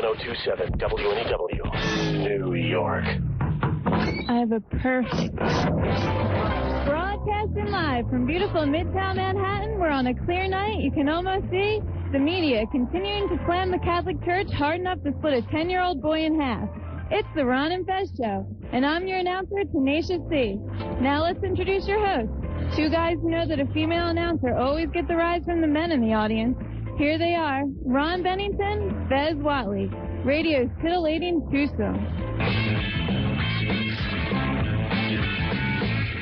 1027 WNEW, New York. I have a perfect... Broadcasting live from beautiful Midtown Manhattan, where on a clear night you can almost see the media continuing to slam the Catholic Church hard enough to split a 10-year-old boy in half. It's the Ron and Fez Show, and I'm your announcer, Tenacious C. Now let's introduce your hosts. Two guys who know that a female announcer always gets the rise from the men in the audience. Here they are, Ron Bennington, Fez Whatley, radio's titillating twosome.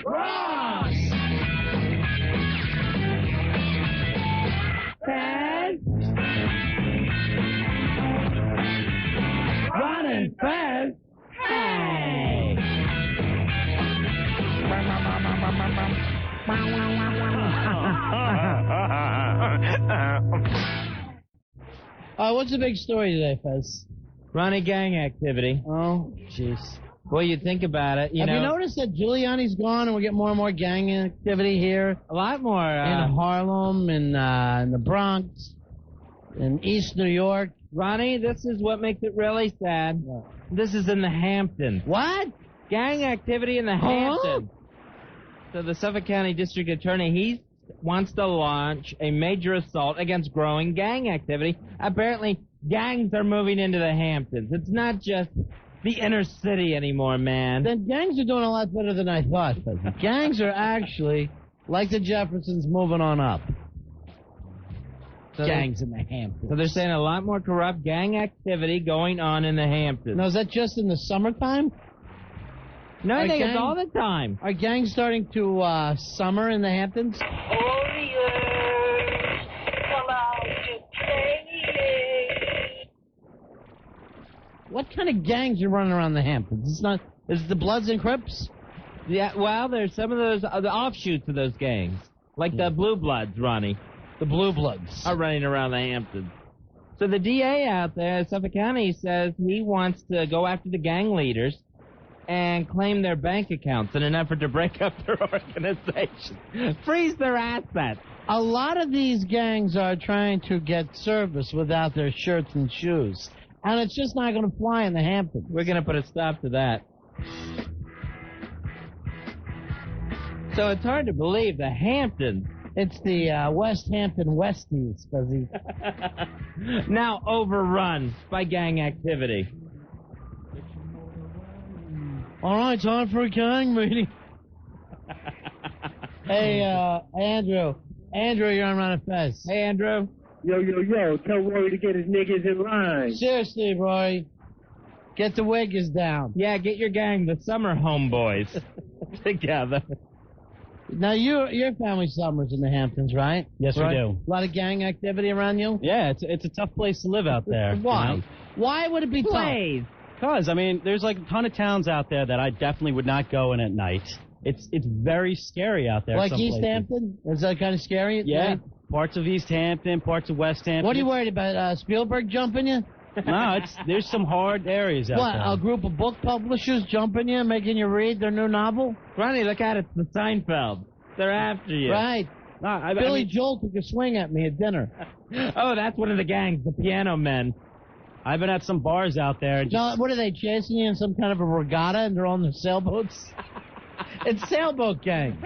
Ron! Fez! Ron and Fez! Hey! What's the big story today, Fez? Ronnie, gang activity. Oh, jeez. Well, you think about it, Have you noticed that Giuliani's gone and we get more and more gang activity here? A lot more. In Harlem, in the Bronx, in East New York. Ronnie, this is what makes it really sad. What? This is in the Hamptons. What? Gang activity in the Hamptons. So the Suffolk County District Attorney, he wants to launch a major assault against growing gang activity. Apparently, gangs are moving into the Hamptons. It's not just the inner city anymore, man. Then gangs are doing a lot better than I thought. Gangs are actually, like the Jeffersons, moving on up. So gangs in the Hamptons. So they're saying a lot more corrupt gang activity going on in the Hamptons. Now, is that just in the summertime? No, I think it's all the time. Are gangs starting to summer in the Hamptons? What kind of gangs are running around the Hamptons? It's not. Is it the Bloods and Crips? Yeah, well, there's some of those the offshoots of those gangs, like the Blue Bloods, Ronnie. The Blue Bloods are running around the Hamptons. So the DA out there in Suffolk County says he wants to go after the gang leaders and claim their bank accounts in an effort to break up their organization, freeze their assets. A lot of these gangs are trying to get service without their shirts and shoes. And it's just not going to fly in the Hamptons. We're going to put a stop to that. So it's hard to believe the Hamptons. It's the West Hampton Westies, Fuzzy. Now overrun by gang activity. All right, time for a gang meeting. Hey, Andrew. Andrew, you're on Ron and Fez. Hey, Andrew. Yo, tell Rory to get his niggas in line. Seriously, Rory. Get the wiggers down. Yeah, get your gang, the Summer Homeboys, together. Now, your family summers in the Hamptons, right? Yes, right? we do. A lot of gang activity around you? Yeah, it's a tough place to live out there. Why? You know? Why would it be tough? Because, I mean, there's like a ton of towns out there that I definitely would not go in at night. It's very scary out there. Like some East places. Hampton? Is that kind of scary at Yeah, night? parts of East Hampton, parts of West Hampton. What are you worried about, Spielberg jumping you? No, there's some hard areas out there. What, a group of book publishers jumping you, making you read their new novel? Ronnie, look at it, it's the Seinfeld. They're after you. Right. No, Billy Joel took a swing at me at dinner. Oh, that's one of the gangs, the Piano Men. I've been at some bars out there. No, what are they, chasing you in some kind of a regatta and they're on their sailboats? It's sailboat gang.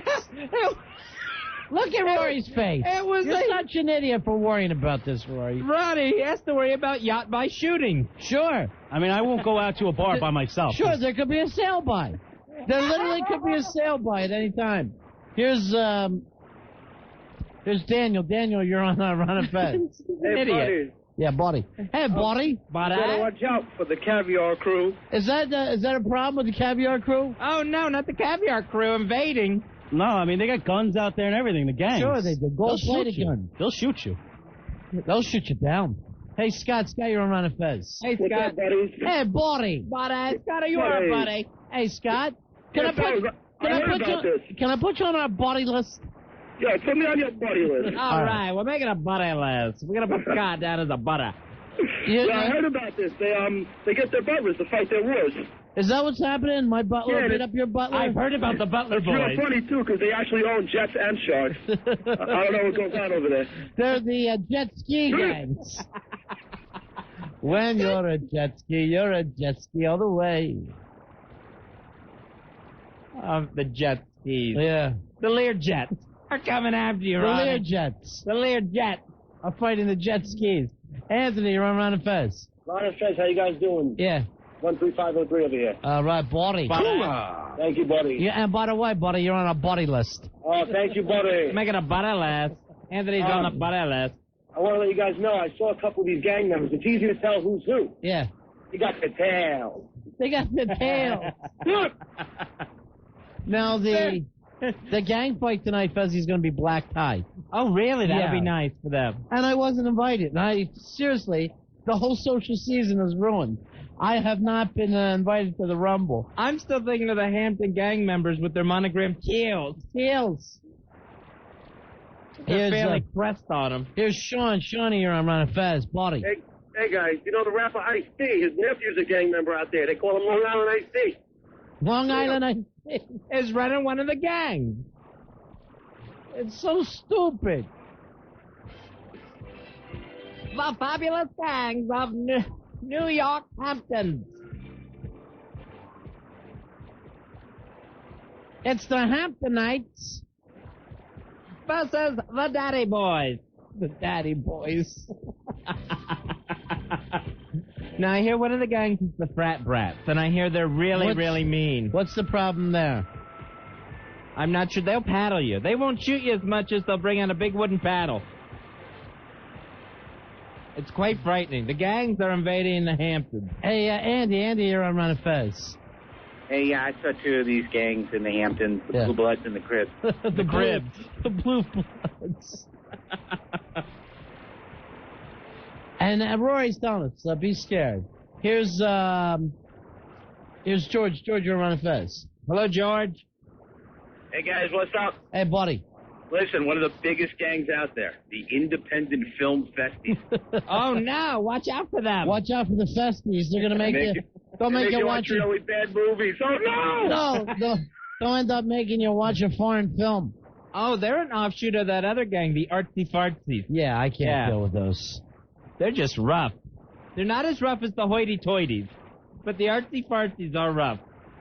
Look at Rory's face. You're such an idiot for worrying about this, Rory. Ronnie, he has to worry about yacht by shooting. Sure. I mean, I won't go out to a bar by myself. Sure, there could be a sail by. There literally could be a sail by at any time. Here's Daniel. Daniel, you're on Ron and Fez. Hey, Idiot. Yeah, buddy. Hey, buddy. Better watch out for the caviar crew. Is that a problem with the caviar crew? Oh, no, not the caviar crew invading. No, I mean, they got guns out there and everything, the gangs. Sure, they do. Gold-plated guns. They'll shoot you. They'll shoot you down. Hey, Scott, you're on Ron and Fez. Hey, What's Scott. up, buddy? Hey, buddy. Buddy, Scott, you are a buddy. Hey, Scott. Can I put you on our buddy list? Yeah, put me on your buddy list. All right, we're making a buddy list. We're going to put Scott down as a buddy. Yeah, I heard about this. They get their butlers to fight their wars. Is that what's happening? My butler beat up your butler? I've heard about the Butler It's boys. real funny, too, because they actually own jets and sharks. I don't know what goes on over there. They're the jet ski gangs. When you're a jet ski all the way. Of the jet skis. Yeah. The Learjets are coming after you, The Ronnie. Learjets The Learjets. are fighting the jet skis. Anthony, you're on Ron and Fez. Ron and Fez, how you guys doing? Yeah. 13503 over here. All right, buddy. Thank you, buddy. Yeah, and by the way, buddy, you're on a buddy list. Oh, thank you, buddy. Making a butter list. Anthony's on the butter list. I want to let you guys know I saw a couple of these gang members. It's easy to tell who's who. Yeah. You got the tail. They got the tail. Now, the gang fight tonight, Fezzi's going to be black tie. Oh, really? That'd Yeah. be nice for them. And I wasn't invited. And seriously, the whole social season is ruined. I have not been invited to the Rumble. I'm still thinking of the Hampton gang members with their monogrammed tails. Tails. They're fairly pressed on them. Here's Sean. Shawnee, you're on Ron and Fez. Buddy. Hey, guys, you know the rapper Ice-T? His nephew's a gang member out there. They call him Long Island Ice-T. Long Island is running one of the gangs. It's so stupid. The fabulous gangs of New York Hamptons. It's the Hamptonites versus the Daddy Boys. The Daddy Boys. Now, I hear one of the gangs is the Frat Brats, and I hear they're really mean. What's the problem there? I'm not sure. They'll paddle you. They won't shoot you as much as they'll bring out a big wooden paddle. It's quite frightening. The gangs are invading the Hamptons. Hey, Andy, you're on Ron and Fez. Hey, yeah, I saw two of these gangs in the Hamptons, the Blue Bloods and the Cribs. The Cribs. The Blue Bloods. And Rory's telling us, be scared. Here's George. George, you're on Ron and Fez. Hello, George. Hey, guys, what's up? Hey, buddy. Listen, one of the biggest gangs out there, the Independent Film Festies. Oh, no, watch out for them. Watch out for the Festies. They're going to make you... Don't make you watch really bad movies. Oh, no! No, don't end up making you watch a foreign film. Oh, they're an offshoot of that other gang, the Artsy Fartsies. Yeah, I can't deal with those. They're just rough. They're not as rough as the hoity-toities, but the Artsy Fartsies are rough.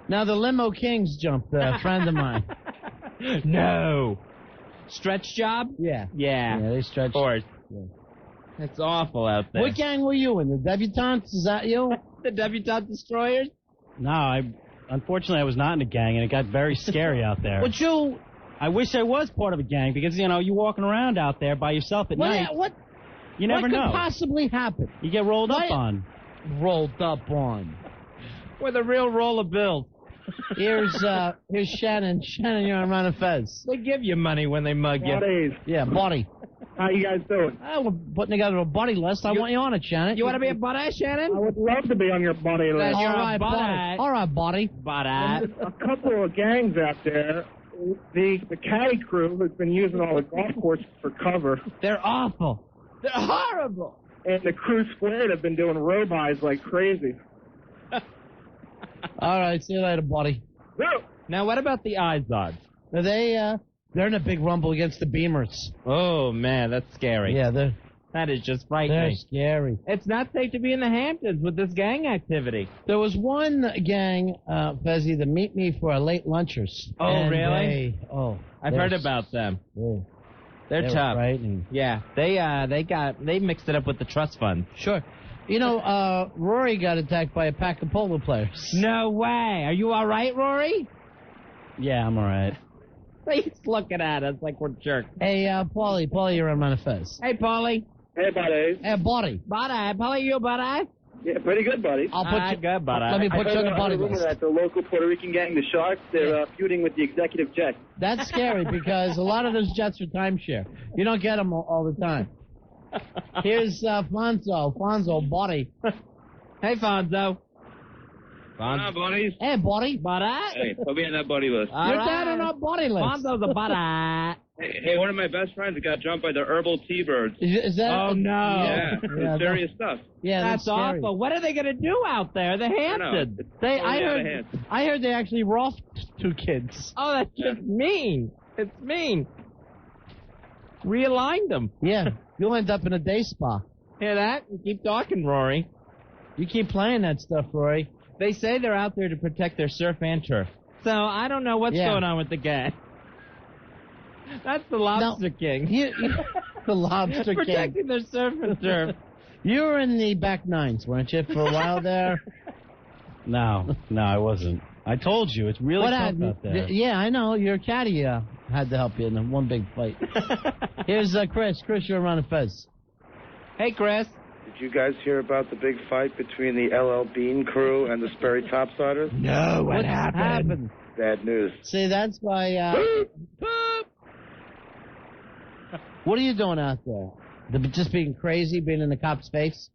Now, the Limo Kings jumped a friend of mine. No. Stretch job? Yeah. Yeah, they stretched. Of course. Yeah. That's awful out there. What gang were you in? The Debutantes? Is that you? The Debutante Destroyers? No, unfortunately I was not in a gang, and it got very scary out there. But you... I wish I was part of a gang, because, you know, you're walking around out there by yourself at night. You never know. What could possibly happen? You get rolled up on. Rolled up on. With a real roll of bills. Here's Shannon. Shannon, you're on Ron and Fez. They give you money when they mug you. Buddies. Yeah, buddy. How you guys doing? We're putting together a buddy list. I want you on it, Shannon. You want to be a buddy, Shannon? I would love to be on your buddy list. You're All a right, buddy. All right, buddy. Buddy. A couple of gangs out there. The caddy crew has been using all the golf courses for cover. They're awful. They're horrible. And the crew squared have been doing row-bys like crazy. All right, see you later, buddy. Now, what about the Izods? They're in a big rumble against the Beamers. Oh, man, that's scary. Yeah, that is just they're frightening. scary. It's not safe to be in the Hamptons with this gang activity. There was one gang, Fezzi, that meet me for a late lunchers. Oh, And really? I've heard they're- about them. Yeah, They're tough. frightening. Yeah, they mixed it up with the trust fund. Sure. You know, Rory got attacked by a pack of polo players. No way. Are you all right, Rory? Yeah, I'm all right. He's looking at us like we're jerks. Hey, Paulie, you're on Manifest. Hey, Paulie. Hey, buddy. Hey, buddy. Buddy. Paulie, you buddy? Yeah, pretty good, buddy. I'll put you. Good, buddy. Let me put you on the buddy rumor list. that the local Puerto Rican gang, the Sharks, they're feuding with the executive jet. That's scary because a lot of those jets are timeshare. You don't get them all the time. Here's Fonzo, buddy. Hey, Fonzo. Come on, buddies. Hey, buddy. Buddy? Hey, put me on that buddy list. All You're right. down on our buddy list. Fonzo's a buddy. Hey, one of my best friends got jumped by the herbal T-birds. Is that? Oh, no. Yeah, Yeah, serious stuff. Yeah, That's scary. awful. What are they going to do out there? The Hamptons. I heard they actually roughed two kids. Oh, that's just mean. It's mean. Realigned them. Yeah, you'll end up in a day spa. Hear that? You keep talking, Rory. You keep playing that stuff, Roy. They say they're out there to protect their surf and turf. So I don't know what's going on with the gang. That's the Lobster King. The Lobster King. Protecting their surf and turf. You were in the back nines, weren't you, for a while there? No, I wasn't. I told you, it's really tough out there. Yeah, I know. Your caddy had to help you in one big fight. Here's Chris. Chris, you're around the fez. Hey, Chris. Did you guys hear about the big fight between the LL Bean crew and the Sperry Topsiders? No, what happened? Bad news. See, that's why... What are you doing out there? Just being crazy, being in the cop's face?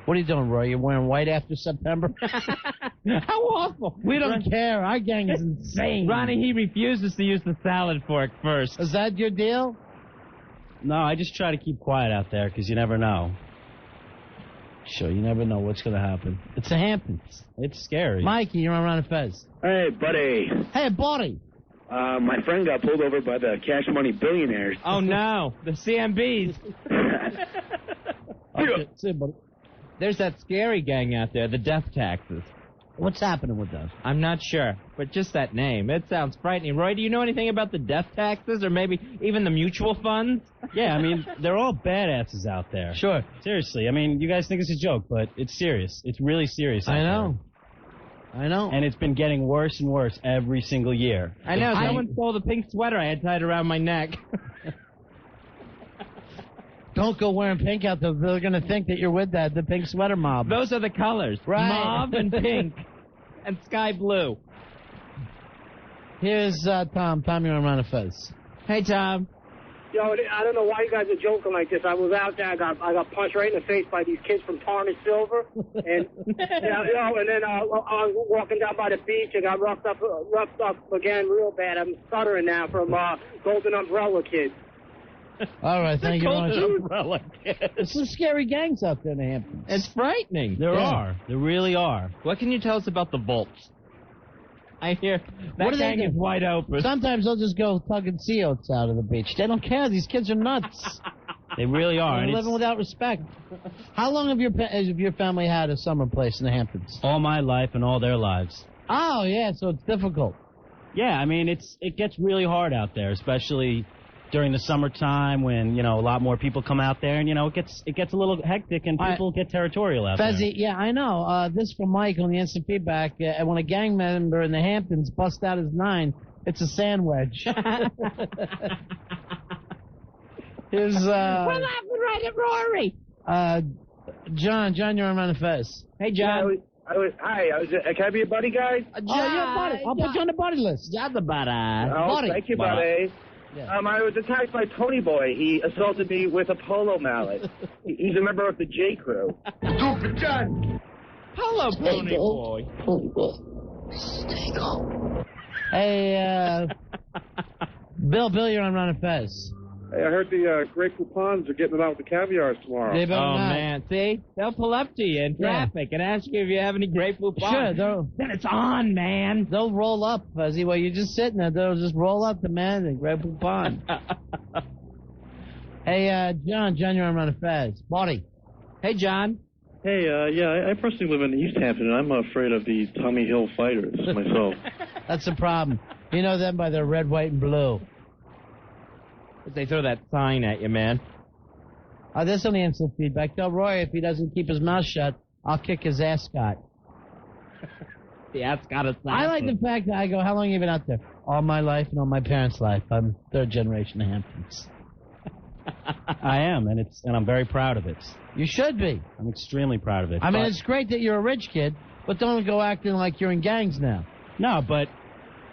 What are you doing, Roy? You're wearing white after September? How awful. We don't care. Our gang is insane. Ronnie, he refuses to use the salad fork first. Is that your deal? No, I just try to keep quiet out there because you never know. Sure, you never know what's going to happen. It's the Hamptons. It's scary. Mikey, you're around the fez. Hey, buddy. Hey, buddy. My friend got pulled over by the Cash Money Billionaires. Oh, no. The CMBs. Okay, see you, buddy. There's that scary gang out there, the Death Taxes. What's happening with those? I'm not sure, but just that name. It sounds frightening. Roy, do you know anything about the death taxes or maybe even the mutual funds? Yeah, I mean, they're all badasses out there. Sure. Seriously, I mean, you guys think it's a joke, but it's serious. It's really serious out I know. there. I know. And it's been getting worse and worse every single year. I know. Someone stole the pink sweater I had tied around my neck. Don't go wearing pink out there. They're going to think that you're with the pink sweater mob. Those are the colors. Right. Mauve and pink. And sky blue. Here's Tom. Tom, you're around the fez. Hey, Tom. Yo, I don't know why you guys are joking like this. I was out there. I got punched right in the face by these kids from Tarnished Silver, and and then I was walking down by the beach and got roughed up again real bad. I'm stuttering now from Golden Umbrella Kids. All right, thank you very much. Umbrella Kids. There's some scary gangs out there in the Hamptons. It's frightening. There are. There really are. What can you tell us about the Volts? I hear What that do they gang do? is wide open. Sometimes they'll just go tugging sea oats out of the beach. They don't care. These kids are nuts. They really are. They're And living without respect. How long have your family had a summer place in the Hamptons? all my life and all their lives. Oh, yeah, so it's difficult. Yeah, I mean, it gets really hard out there, especially during the summertime when, a lot more people come out there and, it gets a little hectic and people get territorial out there. Fezzi, yeah, I know. This from Mike on the instant feedback. When a gang member in the Hamptons busts out his 9, it's a sand wedge. Here's, We're laughing right at Rory. John, you're around the fez. Hey, John. Can I be a buddy, guys? You're a buddy. I'll put you on the buddy list. You're the buddy. Oh, buddy. thank you, buddy. Yeah. I was attacked by Tony Boy. He assaulted me with a polo mallet. He's a member of the J Crew. Stupid John! Hello, Pony Boy. Hey, Bill, you're on Ron and Fez. Hey, I heard the Grey Poupons are getting them out with the caviars tomorrow. They better not. Man. See? They'll pull up to you in traffic and ask you if you have any Grey Poupons. Sure, Then it's on, man. they'll roll up, Fuzzy. While you're just sitting there, they'll just roll up the man and grab a pond. Hey, John, you're on Ron and Fez. Buddy. Hey, John. Hey, I personally live in East Hampton, and I'm afraid of the Tommy Hill fighters myself. That's the problem. You know them by their red, white, and blue. They throw that sign at you, man. This on the instant feedback. Tell Roy if he doesn't keep his mouth shut, I'll kick his ascot. The ascot is I like the fact that I go, how long have you been out there? All my life and all my parents' life. I'm third generation Hamptons. I am, and I'm very proud of it. You should be. I'm extremely proud of it. I mean, it's great that you're a rich kid, but don't go acting like you're in gangs now. No, but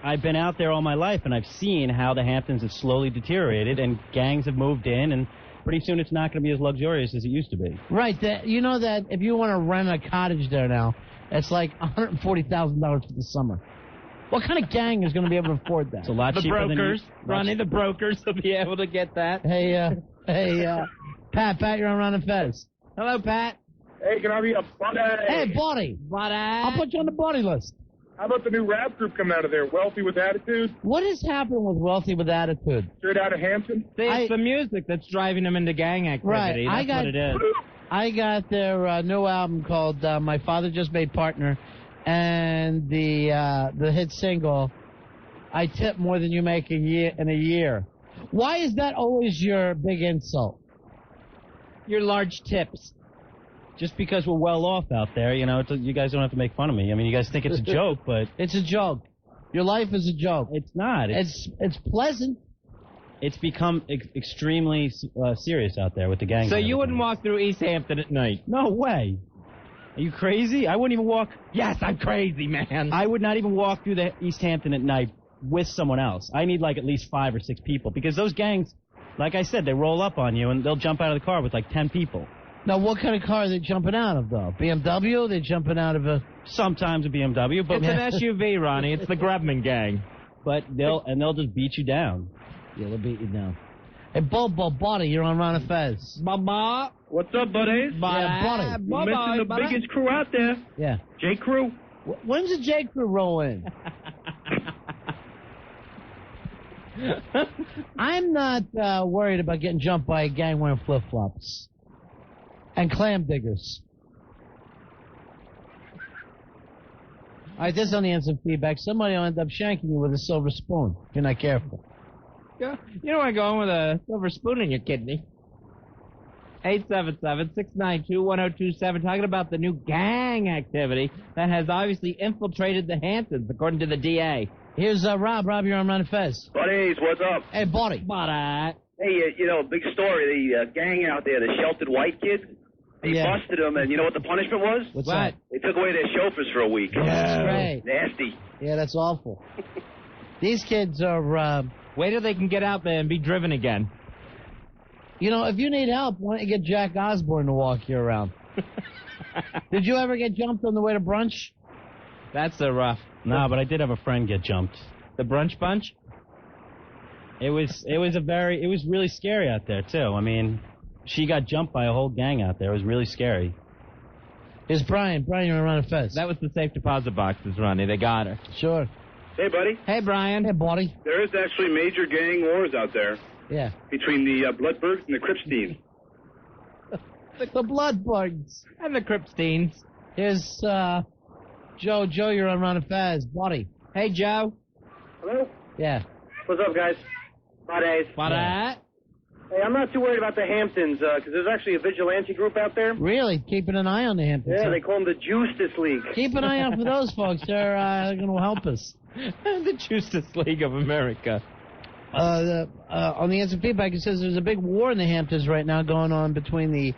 I've been out there all my life, and I've seen how the Hamptons have slowly deteriorated, and gangs have moved in, and pretty soon it's not going to be as luxurious as it used to be. Right. You know that if you want to rent a cottage there now, it's like $140,000 for the summer. What kind of gang is going to be able to afford that? It's a lot The cheaper brokers, than Ronnie, the brokers will be able to get that. Hey, Pat, you're on Ron and Fez. Hello, Pat. Hey, can I be a buddy? Hey, buddy. I'll put you on the buddy list. How about the new rap group coming out of there, Wealthy with Attitude? What has happened with Wealthy with Attitude? Straight out of Hampton? See, it's the music that's driving them into gang activity. Right. That's what it is. I got their new album called My Father Just Made Partner, and the hit single, I Tip More Than You Make in a Year. Why is that always your big insult? Your large tips. Just because we're well off out there, you know, you guys don't have to make fun of me. I mean, you guys think it's a joke, but... It's a joke. Your life is a joke. It's not. It's pleasant. It's become extremely serious out there with the gang. So you wouldn't walk through East Hampton at night? No way. Are you crazy? I wouldn't even walk... Yes, I'm crazy, man. I would not even walk through the East Hampton at night with someone else. I need like at least 5 or 6 people because those gangs, like I said, they roll up on you and they'll jump out of the car with like 10 people. Now, what kind of car are they jumping out of, though? BMW? They're jumping out of a... Sometimes a BMW, but... It's an SUV, Ronnie. It's the Grubman gang. But they'll just beat you down. Yeah, they'll beat you down. Hey, Bobo, buddy, you're on Ron and Fez. Baba. What's up, buddies? Yeah, buddy. You're missing the biggest crew out there. Yeah. J. Crew. When's the J. Crew roll in? I'm not worried about getting jumped by a gang wearing flip-flops. And clam diggers. All right, this is on the instant feedback. Somebody will end up shanking you with a silver spoon if you're not careful. You don't want to go in with a silver spoon in your kidney. 877-692-1027, talking about the new gang activity that has obviously infiltrated the Hamptons, according to the DA. Here's Rob. Rob, you're on Ron and Fez. Buddies, what's up? Hey, buddy. Hey, you know, big story. The gang out there, the sheltered white kids, they busted them, and you know what the punishment was? What's that? They took away their chauffeurs for a week. That's right. Nasty. Yeah, that's awful. These kids are... Wait till they can get out there and be driven again. You know, if you need help, why don't you get Jack Osborne to walk you around? Did you ever get jumped on the way to brunch? That's a rough. No, but I did have a friend get jumped. The brunch bunch? It was really scary out there too. I mean, she got jumped by a whole gang out there. It was really scary. Here's Brian. Brian, you're around a fence. That was the safe deposit boxes, Ronnie. They got her. Sure. Hey, buddy. Hey, Brian. Hey, buddy. There is actually major gang wars out there. Yeah. Between the Bloodbergs and the Cripsteins. The Bloodbergs. And the Cripsteins. Here's Joe. Joe, you're on Ron and Faz. Buddy. Hey, Joe. Hello? Yeah. What's up, guys? Buddies. What? Hey, I'm not too worried about the Hamptons, because there's actually a vigilante group out there. Really? Keeping an eye on the Hamptons. Yeah, they call them the Justice League. Keep an eye out for those folks. They're going to help us. The Justice League of America. On the instant feedback, it says there's a big war in the Hamptons right now going on between the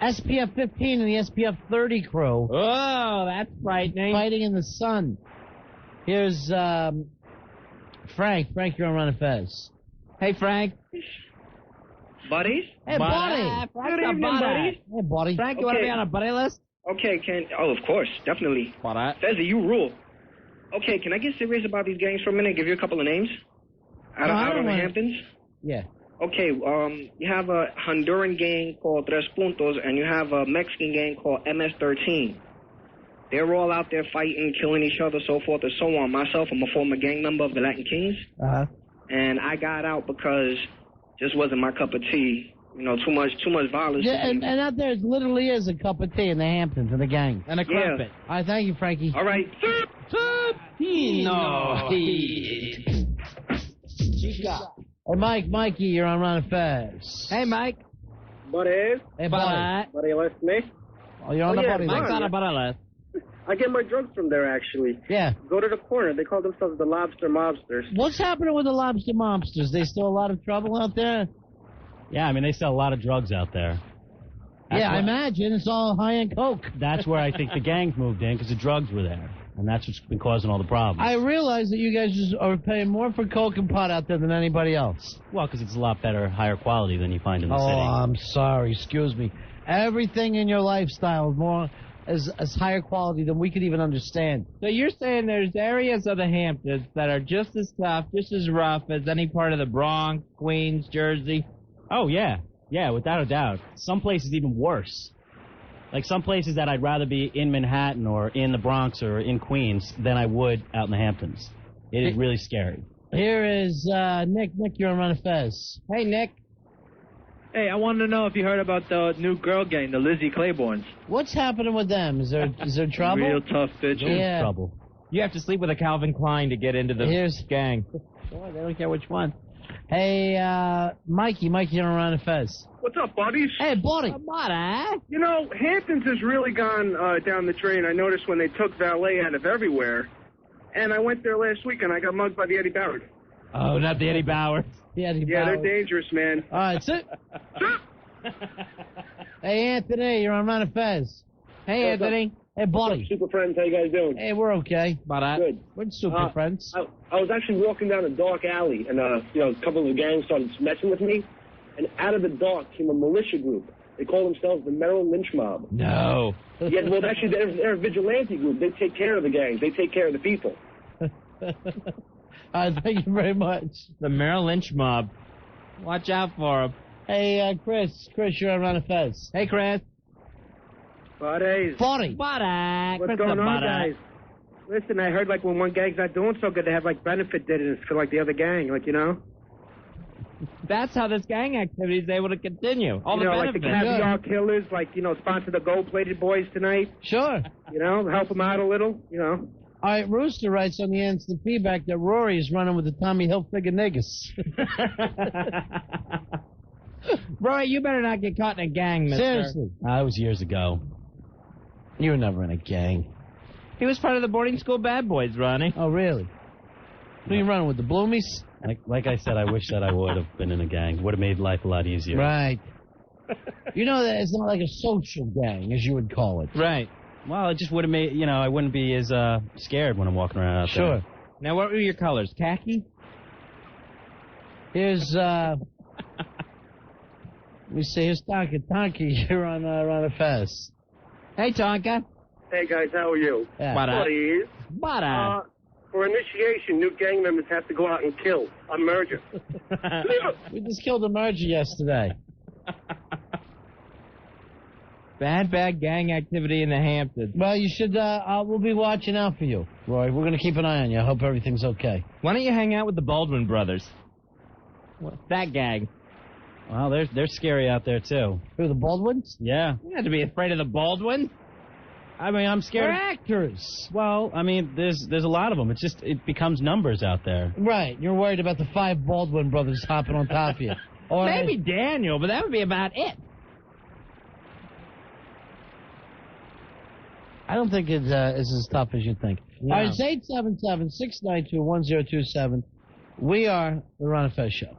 SPF 15 and the SPF 30 crew. Oh, that's frightening. Fighting in the sun. Here's Frank. Frank, you're on Ron and Fez. Hey, Frank. Buddies? Hey, buddy. Good evening, buddies. Hey, buddy. Frank, you want to be on a buddy list? Okay, of course, definitely. Fezzy, you rule. Okay, can I get serious about these gangs for a minute? Give you a couple of names? Out of the Hamptons? Yeah. Okay, you have a Honduran gang called Tres Puntos, and you have a Mexican gang called MS-13. They're all out there fighting, killing each other, so forth and so on. Myself, I'm a former gang member of the Latin Kings. Uh-huh. And I got out because just wasn't my cup of tea. You know, too much violence. Yeah, and out there literally is a cup of tea in the Hamptons and the gang. And a crumpet. All right, thank you, Frankie. All right. No. Hey, Mikey, you're on Ron and Fez. Hey, Mike. Buddies. Hey, buddy. Buddy, listen to me. Oh, you're on the buddy list. Mike's on a buddy list. I get my drugs from there, actually. Yeah. Go to the corner. They call themselves the Lobster Mobsters. What's happening with the Lobster Mobsters? They still a lot of trouble out there? Yeah, I mean, they sell a lot of drugs out there. I imagine. It's all high-end coke. That's where I think the gangs moved in, because the drugs were there. And that's what's been causing all the problems. I realize that you guys just are paying more for coke and pot out there than anybody else. Well, because it's a lot better, higher quality than you find in the city. Oh, I'm sorry. Excuse me. Everything in your lifestyle is more as higher quality than we could even understand. So you're saying there's areas of the Hamptons that are just as tough, just as rough as any part of the Bronx, Queens, Jersey? Oh, yeah. Yeah, without a doubt. Some places even worse. Like some places that I'd rather be in Manhattan or in the Bronx or in Queens than I would out in the Hamptons. It is really scary. Here is Nick. Nick, you're on Ron and Fez. Hey, Nick. Hey, I wanted to know if you heard about the new girl gang, the Lizzie Claibornes. What's happening with them? Is there trouble? Real tough bitches. Yeah. Trouble. You have to sleep with a Calvin Klein to get into the gang. Boy, they don't care which one. Hey, Mikey, you're on the Fez. What's up, buddies? Hey, buddy. You know, Hamptons has really gone down the drain. I noticed when they took valet out of everywhere. And I went there last week and I got mugged by the Eddie Bauer. Oh, not the Eddie Bauer. Yeah, they're dangerous, man. All right, sit. Hey, Anthony, you're on Ron and Fez. Hey, What's Anthony. up? Hey, buddy. Super friends, how you guys doing? Hey, we're okay. Good. We're super friends. I was actually walking down a dark alley, and a couple of the gangs started messing with me, and out of the dark came a militia group. They call themselves the Merrill Lynch Mob. No. Yeah, well, actually, they're a vigilante group. They take care of the gangs. They take care of the people. Thank you very much. The Merrill Lynch Mob. Watch out for him. Hey, Chris, you're on Ron and Fez. Hey, Chris. Buddies. Buddy. What's going on, guys? Listen, I heard like when one gang's not doing so good, they have like benefit dinners for like the other gang, like, you know? That's how this gang activity is able to continue. All you the know, like benefits. the Caviar Killers, like, you know, sponsor the gold-plated boys tonight. Sure. You know, help them out a little, you know. All right, Rooster writes on the instant feedback that Rory is running with the Tommy Hilfiger niggas. Rory, you better not get caught in a gang, mister. Seriously. That was years ago. You were never in a gang. He was part of the boarding school bad boys, Ronnie. Oh, really? Who are you running with, the Bloomies? Like I said, I wish that I would have been in a gang. Would have made life a lot easier. Right. You know that it's not like a social gang, as you would call it. Right. Well, it just would have made, I wouldn't be as scared when I'm walking around out there. Sure. Now, what were your colors? Khaki? Here's, let me see, here's Tonka. Tonka, you're on a Fez. Hey, Tonka. Hey, guys, how are you? Yeah. Buddies. Bada. For initiation, new gang members have to go out and kill a merger. We just killed a merger yesterday. Bad gang activity in the Hamptons. Well, you should, we'll be watching out for you, Roy. We're going to keep an eye on you. I hope everything's okay. Why don't you hang out with the Baldwin brothers? That gang. Well, they're scary out there, too. Who, the Baldwins? Yeah. You don't have to be afraid of the Baldwins. I mean, I'm scared. They're actors. Well, I mean, there's a lot of them. It's just, it becomes numbers out there. Right. You're worried about the 5 Baldwin brothers hopping on top of you. Or maybe Daniel, but that would be about it. I don't think it's as tough as you think. No. All right, it's 877-692-1027. We are the Ron and Fez Show.